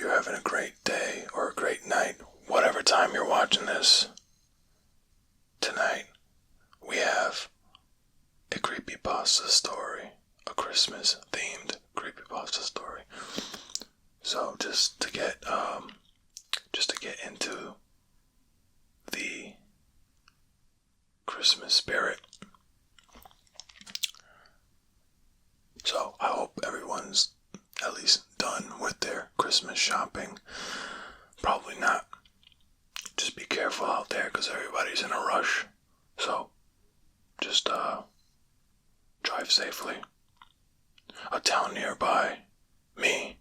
you're having a great day or a great night, whatever time you're watching this. Tonight, we have a creepypasta story, a Christmas-themed creepypasta story. So just to get into the Christmas spirit. So I hope everyone's at least done with their Christmas shopping. Probably not. Just be careful out there because everybody's in a rush. So just drive safely. A town nearby me,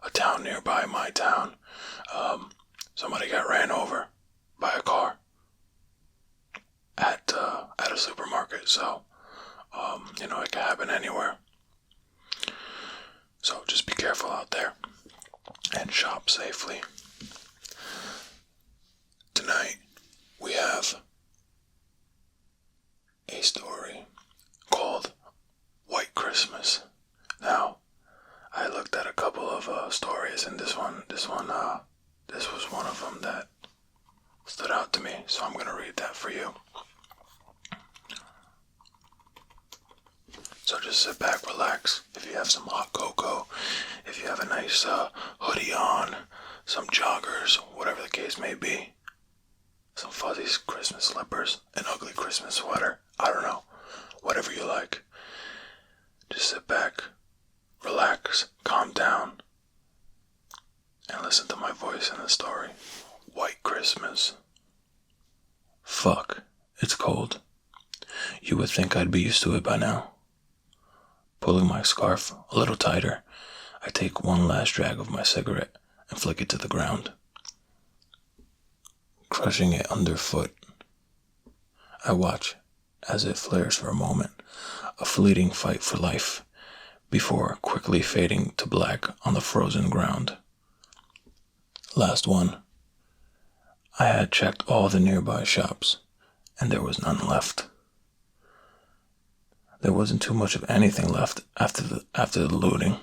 a town nearby my town, somebody got ran over by a car at a supermarket. So it can happen anywhere. So just be careful out there and shop safely. Tonight we have a story called White Christmas. Now, I looked at a couple of stories, and this was one of them that stood out to me. So I'm gonna read that for you. So just sit back, relax. If you have some hot cocoa, if you have a nice hoodie on, some joggers, whatever the case may be, some fuzzy Christmas slippers, an ugly Christmas sweater, I don't know, whatever you like. Just sit back, relax, calm down, and listen to my voice in the story. White Christmas. Fuck, it's cold. You would think I'd be used to it by now. Pulling my scarf a little tighter, I take one last drag of my cigarette and flick it to the ground. Crushing it underfoot, I watch as it flares for a moment, a fleeting fight for life, before quickly fading to black on the frozen ground. Last one. I had checked all the nearby shops, and there was none left. There wasn't too much of anything left after the looting.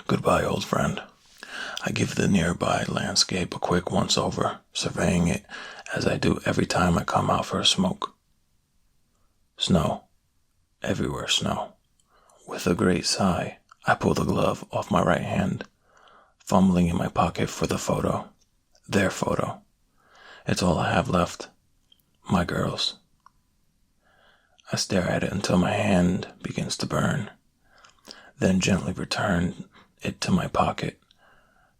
Goodbye, old friend. I give the nearby landscape a quick once-over, surveying it as I do every time I come out for a smoke. Snow. Everywhere snow. With a great sigh, I pull the glove off my right hand, fumbling in my pocket for the photo. Their photo. It's all I have left. My girl's. I stare at it until my hand begins to burn, then gently return it to my pocket,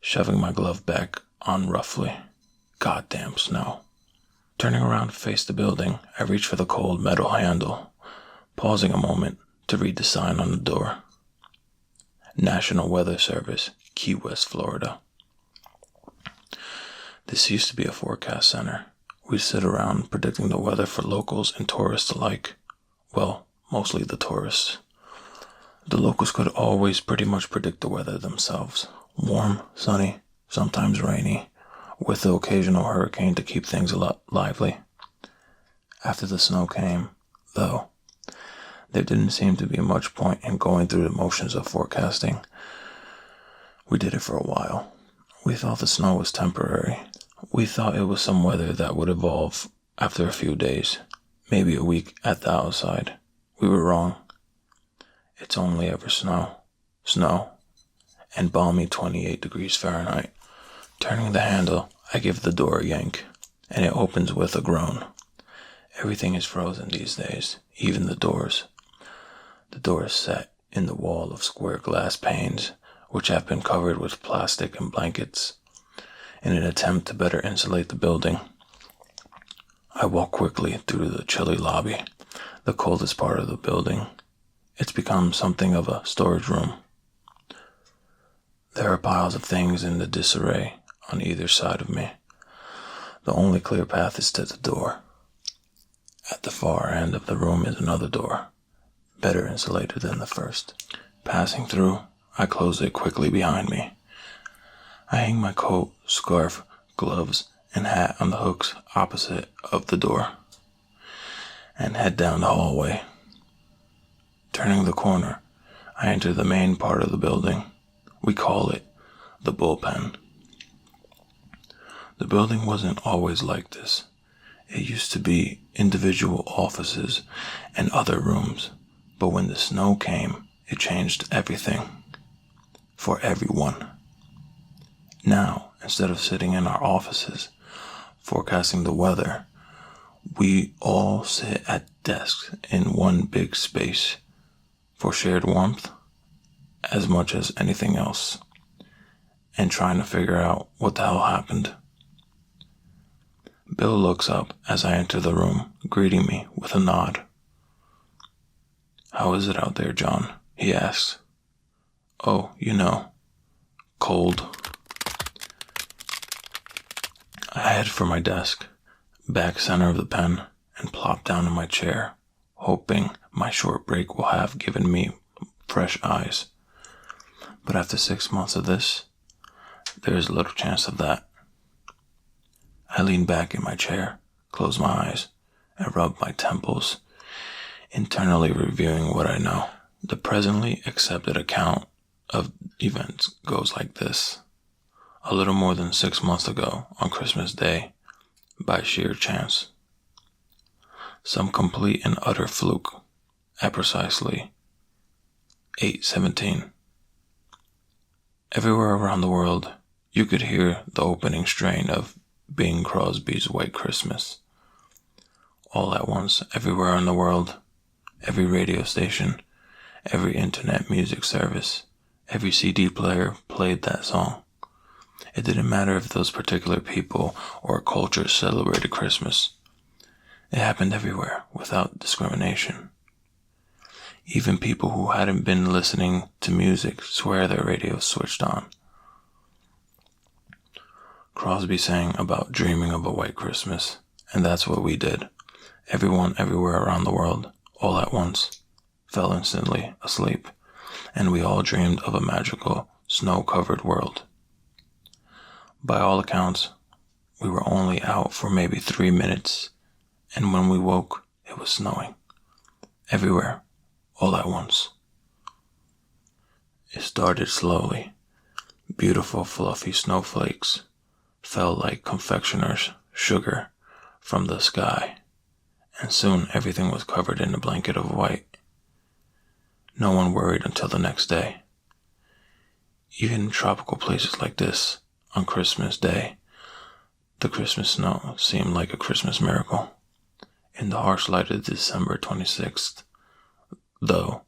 shoving my glove back on roughly. Goddamn snow. Turning around to face the building, I reach for the cold metal handle, pausing a moment to read the sign on the door. National Weather Service, Key West, Florida. This used to be a forecast center. We'd sit around predicting the weather for locals and tourists alike. Well, mostly the tourists. The locals could always pretty much predict the weather themselves. Warm, sunny, sometimes rainy, with the occasional hurricane to keep things a lot lively. After the snow came, though, there didn't seem to be much point in going through the motions of forecasting. We did it for a while. We thought the snow was temporary. We thought it was some weather that would evolve after a few days. Maybe a week at the outside. We were wrong. It's only ever snow. Snow. And balmy 28 degrees Fahrenheit. Turning the handle, I give the door a yank, and it opens with a groan. Everything is frozen these days, even the doors. The door is set in the wall of square glass panes, which have been covered with plastic and blankets, in an attempt to better insulate the building. I walk quickly through the chilly lobby, the coldest part of the building. It's become something of a storage room. There are piles of things in the disarray on either side of me. The only clear path is to the door. At the far end of the room is another door, better insulated than the first. Passing through, I close it quickly behind me. I hang my coat, scarf, gloves, and hat on the hooks opposite of the door, and head down the hallway. Turning the corner, I enter the main part of the building. We call it the bullpen. The building wasn't always like this. It used to be individual offices and other rooms, but when the snow came, it changed everything. For everyone. Now, instead of sitting in our offices, forecasting the weather, we all sit at desks in one big space for shared warmth as much as anything else, and trying to figure out what the hell happened. Bill looks up as I enter the room, greeting me with a nod. "How is it out there, John?" he asks. "Oh, cold." I head for my desk, back center of the pen, and plop down in my chair, hoping my short break will have given me fresh eyes. But after 6 months of this, there is little chance of that. I lean back in my chair, close my eyes, and rub my temples, internally reviewing what I know. The presently accepted account of events goes like this. A little more than 6 months ago, on Christmas Day, by sheer chance, some complete and utter fluke, at precisely 8:17. Everywhere around the world, you could hear the opening strain of Bing Crosby's White Christmas. All at once, everywhere in the world, every radio station, every internet music service, every CD player played that song. It didn't matter if those particular people or cultures celebrated Christmas. It happened everywhere, without discrimination. Even people who hadn't been listening to music swear their radios switched on. Crosby sang about dreaming of a white Christmas, and that's what we did. Everyone everywhere around the world, all at once, fell instantly asleep, and we all dreamed of a magical, snow-covered world. By all accounts, we were only out for maybe 3 minutes, and when we woke, it was snowing. Everywhere, all at once. It started slowly. Beautiful, fluffy snowflakes fell like confectioner's sugar from the sky, and soon everything was covered in a blanket of white. No one worried until the next day. Even in tropical places like this, on Christmas Day, the Christmas snow seemed like a Christmas miracle. In the harsh light of December 26th, though,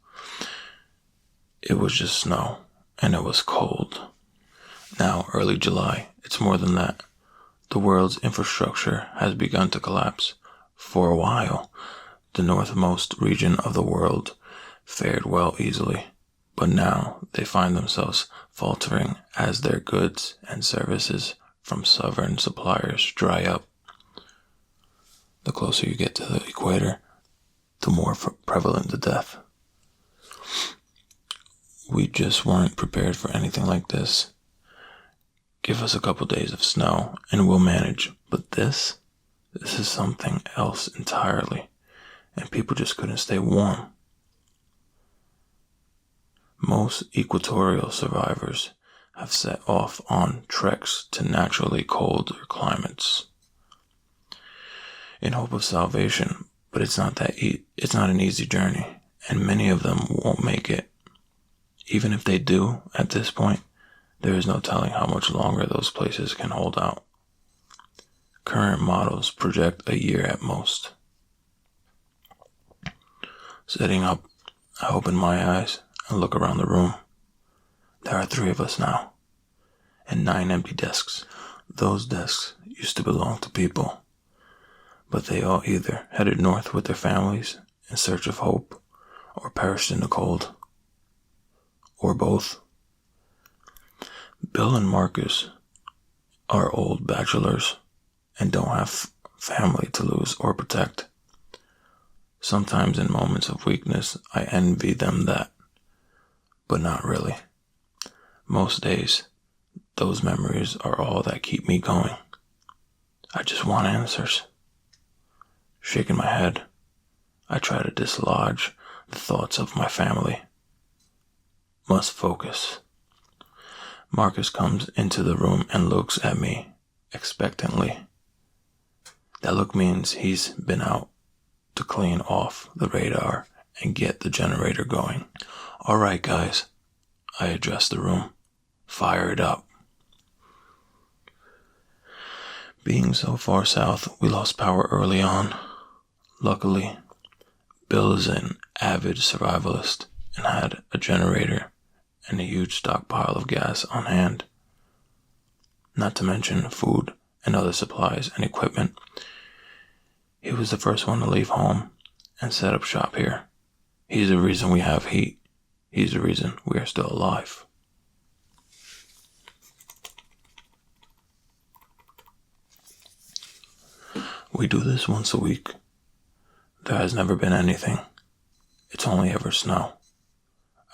it was just snow, and it was cold. Now, early July, it's more than that. The world's infrastructure has begun to collapse. For a while, the northmost region of the world fared well easily, but now they find themselves faltering as their goods and services from sovereign suppliers dry up. The closer you get to the equator, the more prevalent the death. We just weren't prepared for anything like this. Give us a couple days of snow and we'll manage, but this is something else entirely, and people just couldn't stay warm. Most equatorial survivors have set off on treks to naturally colder climates in hope of salvation, but it's not an easy journey, and many of them won't make it. Even if they do, at this point, there is no telling how much longer those places can hold out. Current models project a year at most. Sitting up, I open my eyes and look around the room. There are 3 of us now, and 9 empty desks. Those desks used to belong to people, but they all either headed north with their families in search of hope, or perished in the cold, or both. Bill and Marcus are old bachelors and don't have family to lose or protect. Sometimes in moments of weakness, I envy them that, but not really. Most days, those memories are all that keep me going. I just want answers. Shaking my head, I try to dislodge the thoughts of my family. Must focus. Marcus comes into the room and looks at me expectantly. That look means he's been out to clean off the radar and get the generator going. All right, guys, I address the room. Fire it up. Being so far south, we lost power early on. Luckily, Bill is an avid survivalist and had a generator and a huge stockpile of gas on hand. Not to mention food and other supplies and equipment. He was the first one to leave home and set up shop here. He's the reason we have heat. He's the reason we are still alive. We do this once a week. There has never been anything. It's only ever snow.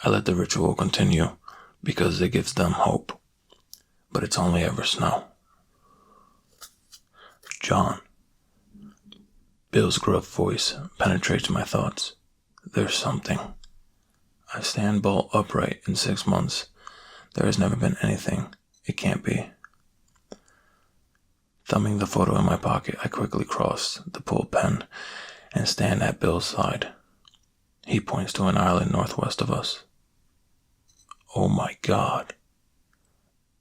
I let the ritual continue because it gives them hope. But it's only ever snow. John. Bill's gruff voice penetrates my thoughts. There's something. I stand bolt upright in 6 months. There has never been anything. It can't be. Thumbing the photo in my pocket, I quickly cross the pulled pen and stand at Bill's side. He points to an island northwest of us. Oh my God.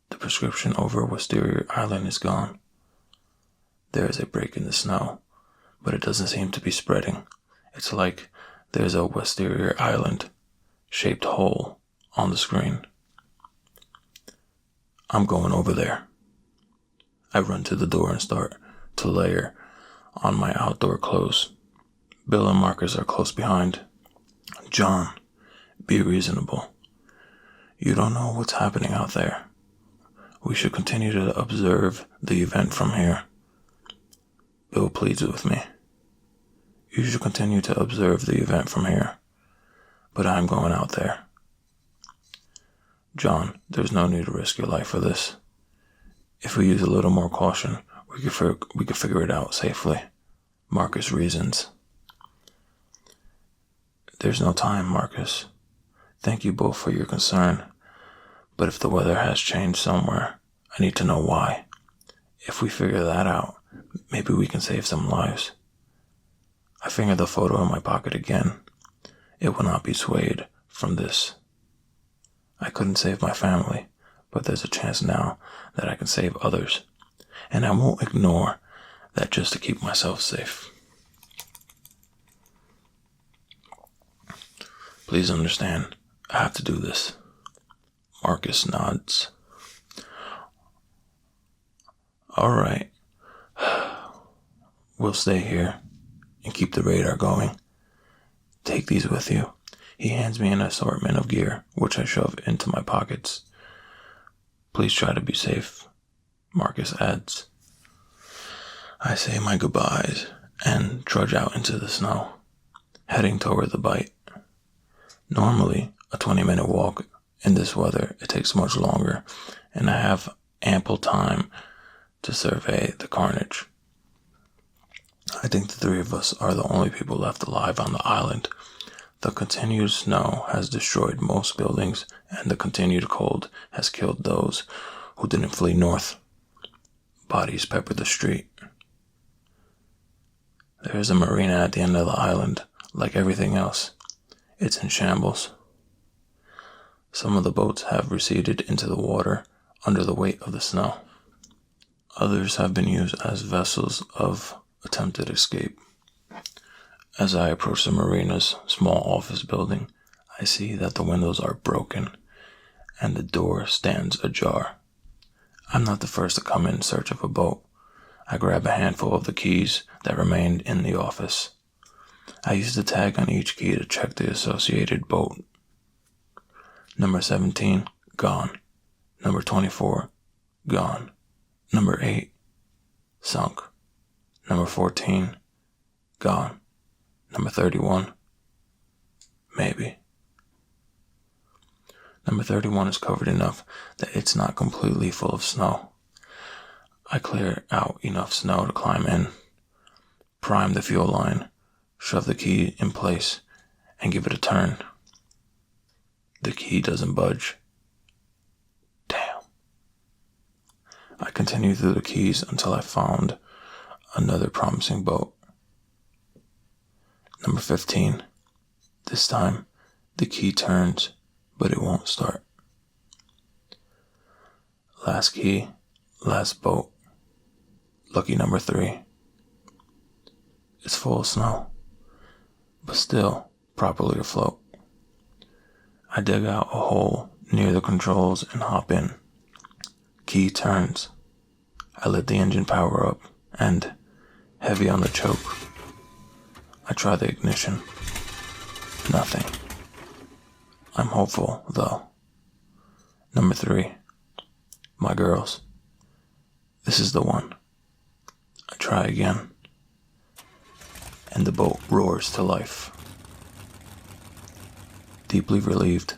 The prescription over Wisteria Island is gone. There is a break in the snow, but it doesn't seem to be spreading. It's like there's a Wisteria Island shaped hole on the screen. I'm going over there. I run to the door and start to layer on my outdoor clothes. Bill and Marcus are close behind. John, be reasonable. You don't know what's happening out there. We should continue to observe the event from here. Bill pleads with me. You should continue to observe the event from here. But I'm going out there. John, there's no need to risk your life for this. If we use a little more caution, we could figure it out safely. Marcus reasons. There's no time, Marcus. Thank you both for your concern. But if the weather has changed somewhere, I need to know why. If we figure that out, maybe we can save some lives. I finger the photo in my pocket again. It will not be swayed from this. I couldn't save my family, but there's a chance now that I can save others. And I won't ignore that just to keep myself safe. Please understand, I have to do this. Marcus nods. All right. We'll stay here and keep the radar going. Take these with you. He hands me an assortment of gear, which I shove into my pockets. Please try to be safe, Marcus adds. I say my goodbyes and trudge out into the snow, heading toward the bite. Normally, a 20-minute walk in this weather, it takes much longer, and I have ample time to survey the carnage. I think the three of us are the only people left alive on the island. The continued snow has destroyed most buildings, and the continued cold has killed those who didn't flee north. Bodies pepper the street. There is a marina at the end of the island, like everything else. It's in shambles. Some of the boats have receded into the water under the weight of the snow. Others have been used as vessels of attempted escape. As I approach the marina's small office building, I see that the windows are broken and the door stands ajar. I'm not the first to come in search of a boat. I grab a handful of the keys that remained in the office. I use the tag on each key to check the associated boat. Number 17, gone. Number 24, gone. Number 8, sunk. Number 14, gone. Number 31, maybe. Number 31 is covered enough that it's not completely full of snow. I clear out enough snow to climb in, prime the fuel line, shove the key in place, and give it a turn. The key doesn't budge. Damn. I continued through the keys until I found another promising boat. Number 15. This time, the key turns, but it won't start. Last key, last boat. Lucky number 3. It's full of snow, but still properly afloat. I dig out a hole near the controls and hop in. Key turns. I let the engine power up and, heavy on the choke, I try the ignition. Nothing. I'm hopeful, though. Number 3. My girls. This is the one. I try again, and the boat roars to life. Deeply relieved,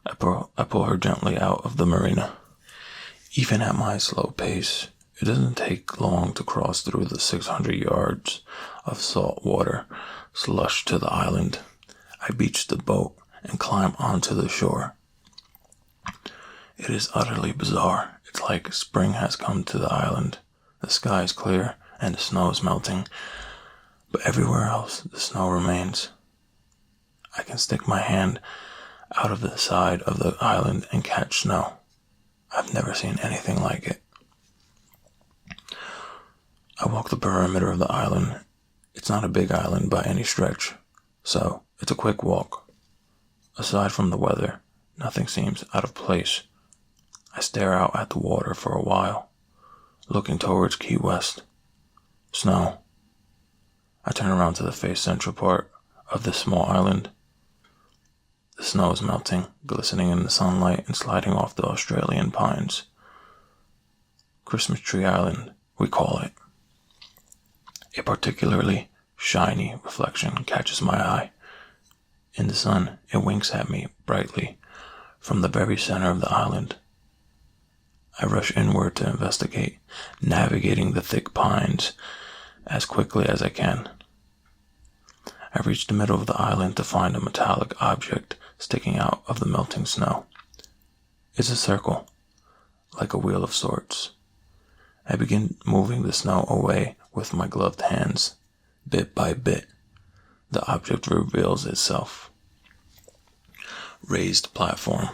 I pull her gently out of the marina. Even at my slow pace, it doesn't take long to cross through the 600 yards of salt water slush to the island. I beach the boat and climb onto the shore. It is utterly bizarre. It's like spring has come to the island. The sky is clear and the snow is melting, but everywhere else the snow remains. I can stick my hand out of the side of the island and catch snow. I've never seen anything like it. I walk the perimeter of the island. It's not a big island by any stretch, so it's a quick walk. Aside from the weather, nothing seems out of place. I stare out at the water for a while, looking towards Key West. Snow. I turn around to the face central part of this small island. The snow is melting, glistening in the sunlight and sliding off the Australian pines. Christmas Tree Island, we call it. A particularly shiny reflection catches my eye. In the sun, it winks at me brightly from the very center of the island. I rush inward to investigate, navigating the thick pines as quickly as I can. I reach the middle of the island to find a metallic object sticking out of the melting snow. It's a circle, like a wheel of sorts. I begin moving the snow away with my gloved hands. Bit by bit, the object reveals itself. Raised platform.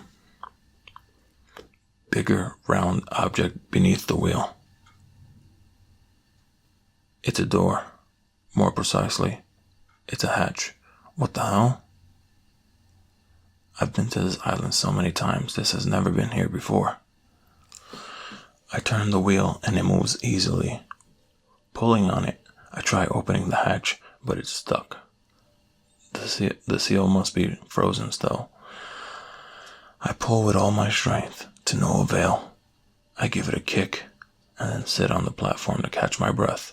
Bigger, round object beneath the wheel. It's a door. More precisely, it's a hatch. What the hell? I've been to this island so many times, this has never been here before. I turn the wheel and it moves easily. Pulling on it, I try opening the hatch, but it's stuck. The seal must be frozen still. I pull with all my strength, to no avail. I give it a kick, and then sit on the platform to catch my breath.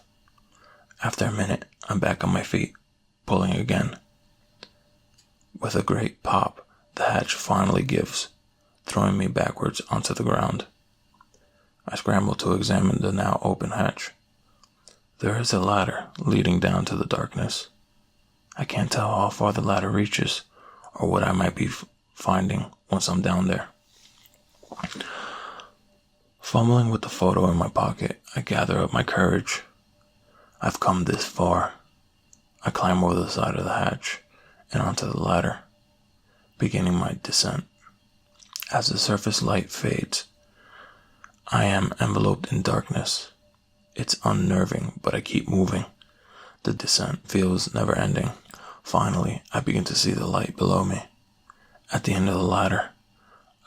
After a minute, I'm back on my feet, pulling again. With a great pop, the hatch finally gives, throwing me backwards onto the ground. I scramble to examine the now open hatch. There is a ladder leading down to the darkness. I can't tell how far the ladder reaches, or what I might be finding once I'm down there. Fumbling with the photo in my pocket, I gather up my courage. I've come this far. I climb over the side of the hatch and onto the ladder, beginning my descent. As the surface light fades, I am enveloped in darkness. It's unnerving, but I keep moving. The descent feels never-ending. Finally, I begin to see the light below me. At the end of the ladder,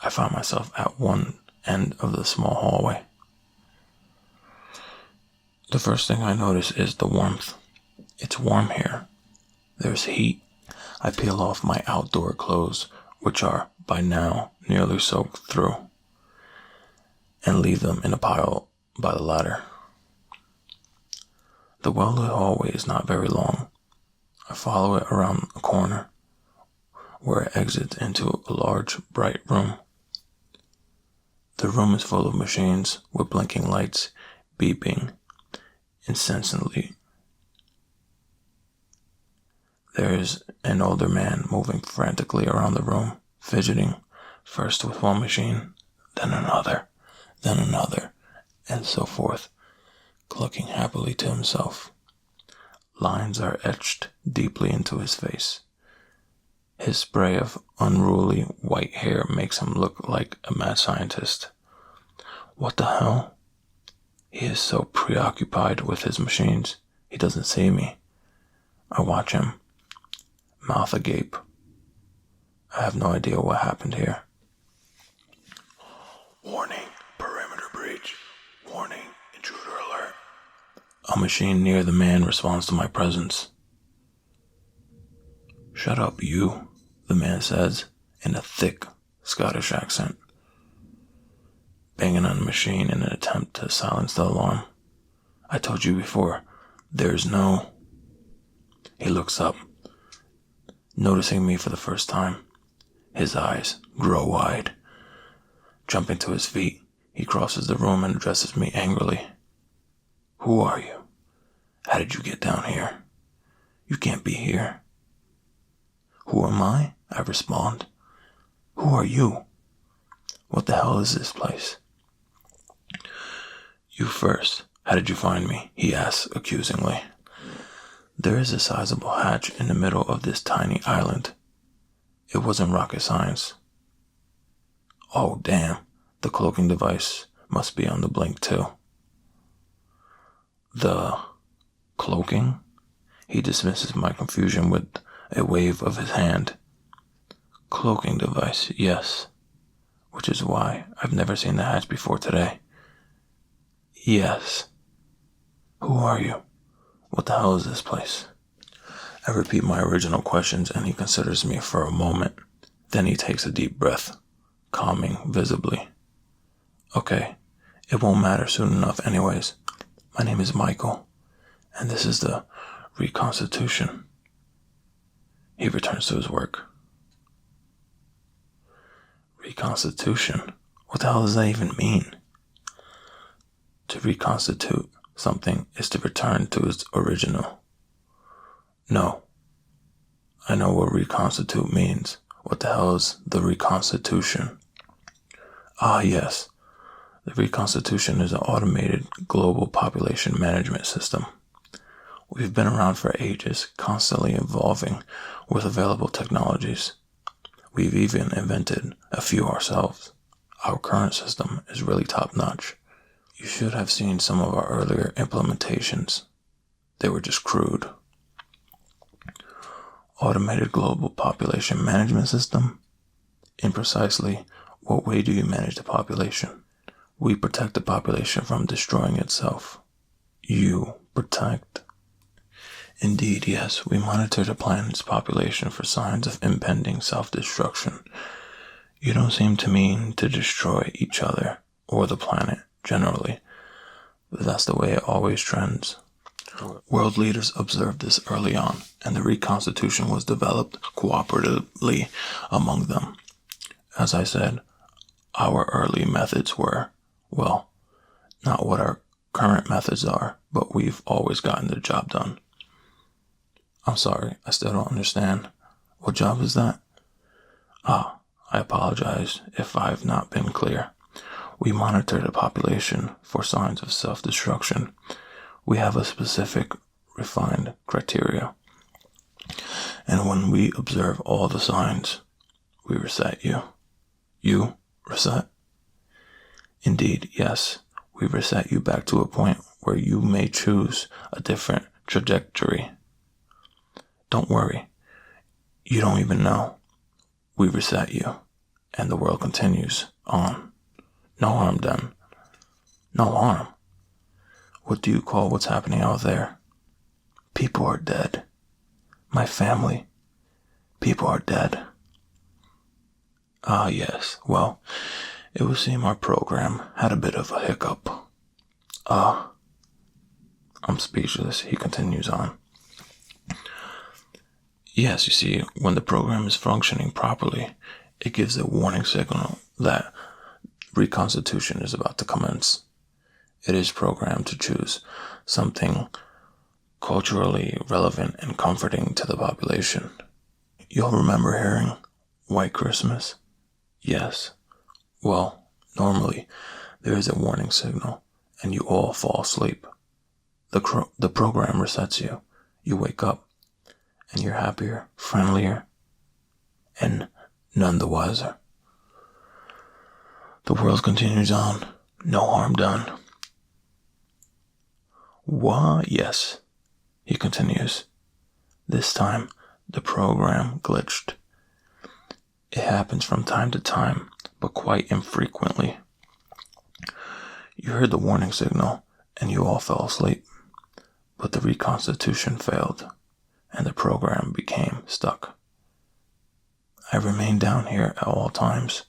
I find myself at one end of the small hallway. The first thing I notice is the warmth. It's warm here. There's heat. I peel off my outdoor clothes, which are, by now, nearly soaked through, and leave them in a pile by the ladder. The well-lit hallway is not very long. I follow it around a corner, where it exits into a large, bright room. The room is full of machines with blinking lights, beeping incessantly. There is an older man moving frantically around the room, fidgeting, first with one machine, then another, and so forth, clucking happily to himself. Lines are etched deeply into his face. His spray of unruly white hair makes him look like a mad scientist. What the hell? He is so preoccupied with his machines, he doesn't see me. I watch him, mouth agape. I have no idea what happened here. Warning, perimeter breach. Warning, intruder alert. A machine near the man responds to my presence. Shut up, you, the man says, in a thick Scottish accent, banging on the machine in an attempt to silence the alarm. I told you before, there's no... He looks up, noticing me for the first time. His eyes grow wide. Jumping to his feet, he crosses the room and addresses me angrily. Who are you? How did you get down here? You can't be here. Who am I? I respond. Who are you? What the hell is this place? You first. How did you find me? He asks accusingly. There is a sizable hatch in the middle of this tiny island. It wasn't rocket science. Oh, damn. The cloaking device must be on the blink, too. The cloaking? He dismisses my confusion with a wave of his hand. Cloaking device, yes. Which is why I've never seen the hatch before today. Yes. Who are you? What the hell is this place? I repeat my original questions and he considers me for a moment. Then he takes a deep breath, calming visibly. Okay, it won't matter soon enough anyways. My name is Michael, and this is the reconstitution. He returns to his work. Reconstitution? What the hell does that even mean? To reconstitute something is to return to its original. No. I know what reconstitute means. What the hell is the reconstitution? Ah, yes. The reconstitution is an automated global population management system. We've been around for ages, constantly evolving with available technologies. We've even invented a few ourselves. Our current system is really top-notch. You should have seen some of our earlier implementations. They were just crude. Automated global population management system? In precisely what way do you manage the population? We protect the population from destroying itself. You protect? Indeed, yes, we monitor the planet's population for signs of impending self-destruction. You don't seem to mean to destroy each other or the planet generally, but that's the way it always trends. World leaders observed this early on, and the reconstitution was developed cooperatively among them. As I said, our early methods were, well, not what our current methods are, but we've always gotten the job done. I'm sorry, I still don't understand. What job is that? I apologize if I've not been clear. We monitor the population for signs of self-destruction. We have a specific, refined criteria. And when we observe all the signs, we reset you. You reset? Indeed, yes. We reset you back to a point where you may choose a different trajectory. Don't worry. You don't even know. We reset you, and the world continues on. No harm done. No harm. What do you call what's happening out there? People are dead. My family. People are dead. Ah, yes. Well, it would seem our program had a bit of a hiccup. I'm speechless. He continues on. Yes, you see, when the program is functioning properly, it gives a warning signal that reconstitution is about to commence. It is programmed to choose something culturally relevant and comforting to the population. You'll remember hearing White Christmas? Yes. Well, normally, there is a warning signal, and you all fall asleep. The program resets you. You wake up, and you're happier, friendlier, and none the wiser. The world continues on. No harm done. What? Yes, he continues. This time, the program glitched. It happens from time to time, but quite infrequently. You heard the warning signal, and you all fell asleep. But the reconstitution failed, and the program became stuck. I remain down here at all times,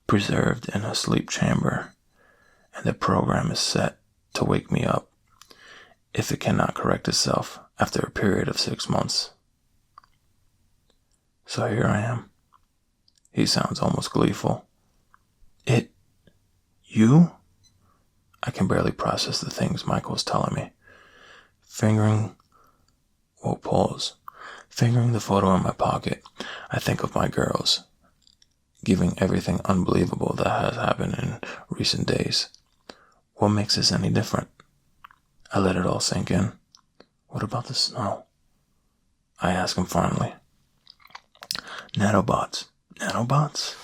preserved in a sleep chamber, and the program is set to wake me up if it cannot correct itself after a period of 6 months. So here I am. He sounds almost gleeful. You? I can barely process the things Michael was telling me. Fingering the photo in my pocket, I think of my girls, giving everything unbelievable that has happened in recent days. What makes this any different? I let it all sink in. What about the snow? I ask him finally. Nanobots. Nanobots?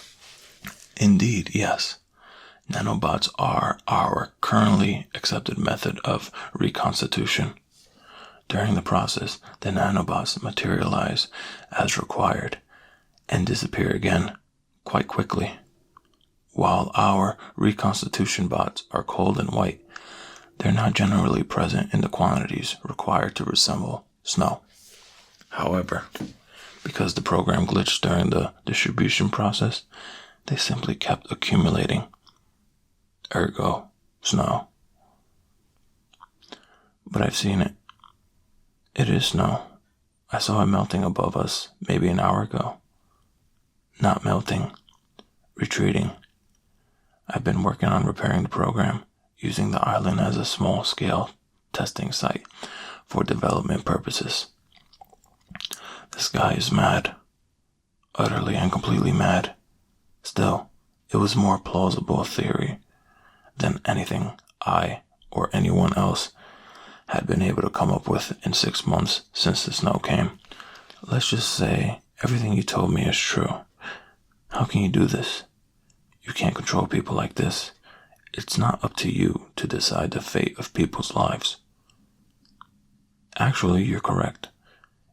Indeed, yes. Nanobots are our currently accepted method of reconstitution. During the process, the nanobots materialize as required and disappear again quite quickly. While our reconstitution bots are cold and white, they're not generally present in the quantities required to resemble snow. However, because the program glitched during the distribution process, they simply kept accumulating. Ergo, snow. But I've seen it. It is snow. I saw it melting above us maybe an hour ago. Not melting, retreating. I've been working on repairing the program, using the island as a small-scale testing site for development purposes. This guy is mad. Utterly and completely mad. Still, it was more plausible a theory than anything I or anyone else had been able to come up with in 6 months since the snow came. Let's just say everything you told me is true. How can you do this? You can't control people like this. It's not up to you to decide the fate of people's lives. Actually, you're correct.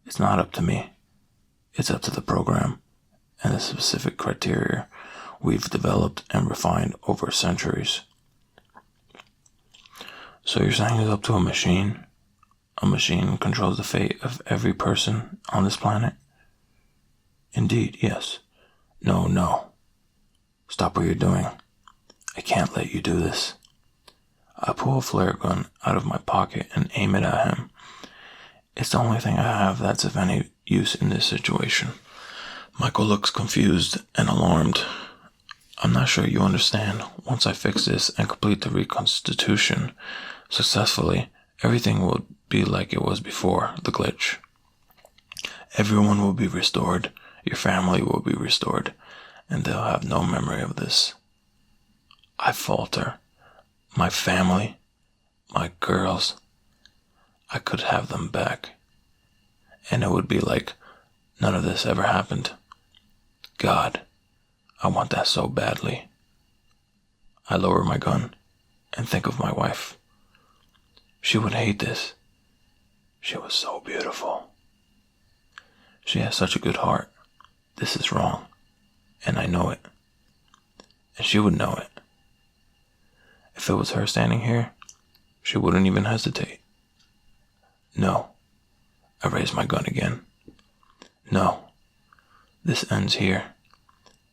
It's not up to me. It's up to the program and the specific criteria we've developed and refined over centuries. So you're saying it's up to a machine? A machine controls the fate of every person on this planet? Indeed, yes. No. Stop what you're doing. I can't let you do this. I pull a flare gun out of my pocket and aim it at him. It's the only thing I have that's of any use in this situation. Michael looks confused and alarmed. I'm not sure you understand. Once I fix this and complete the reconstitution successfully, everything will be like it was before the glitch. Everyone will be restored. Your family will be restored, and they'll have no memory of this. I falter. My family, my girls, I could have them back, and it would be like none of this ever happened. God, I want that so badly. I lower my gun and think of my wife. She would hate this. She was so beautiful. She has such a good heart. This is wrong, and I know it. And she would know it. If it was her standing here, she wouldn't even hesitate. No. I raise my gun again. No. This ends here.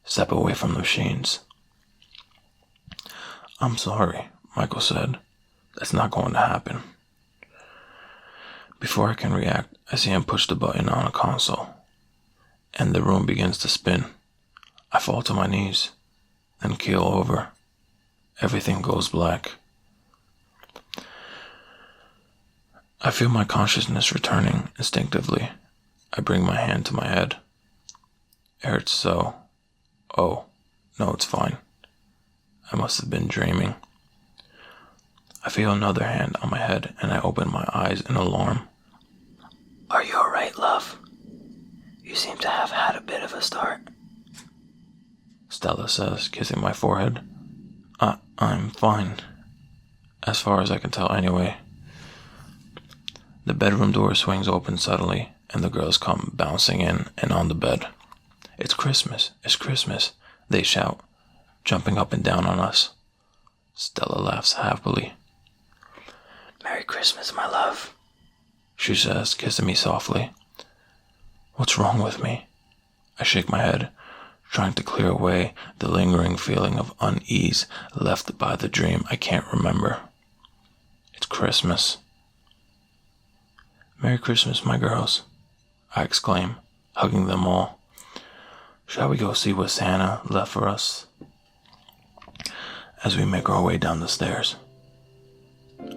Step away from the machines. I'm sorry, Michael said. That's not going to happen. Before I can react, I see him push the button on a console, and the room begins to spin. I fall to my knees, then keel over. Everything goes black. I feel my consciousness returning instinctively. I bring my hand to my head. It hurts so. Oh, no, it's fine. I must have been dreaming. I feel another hand on my head and I open my eyes in alarm. Are you alright, love? You seem to have had a bit of a start. Stella says, kissing my forehead. I'm fine. As far as I can tell anyway. The bedroom door swings open suddenly and the girls come bouncing in and on the bed. It's Christmas, they shout, jumping up and down on us. Stella laughs happily. Merry Christmas, my love, she says, kissing me softly. What's wrong with me? I shake my head, trying to clear away the lingering feeling of unease left by the dream I can't remember. It's Christmas. Merry Christmas, my girls, I exclaim, hugging them all. Shall we go see what Santa left for us? As we make our way down the stairs,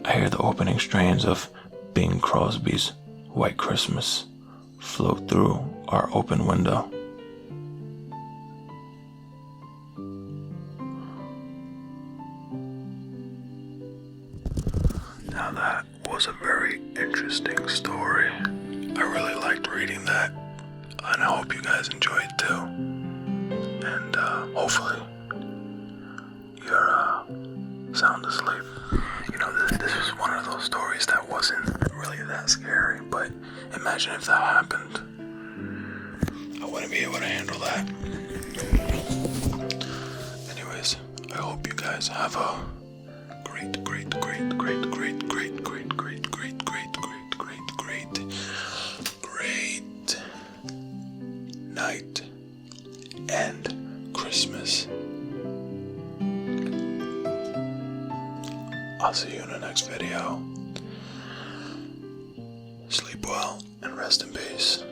I hear the opening strains of Bing Crosby's White Christmas float through our open window. Now that was a very interesting story. I really liked reading that, and I hope you guys enjoyed too. And hopefully you're sound asleep. You know, this was one of those stories that wasn't really that scary, but imagine if that happened. I wouldn't be able to handle that. Anyways, I hope you guys have a great night and Christmas. I'll see you in the next video. Sleep well and rest in peace.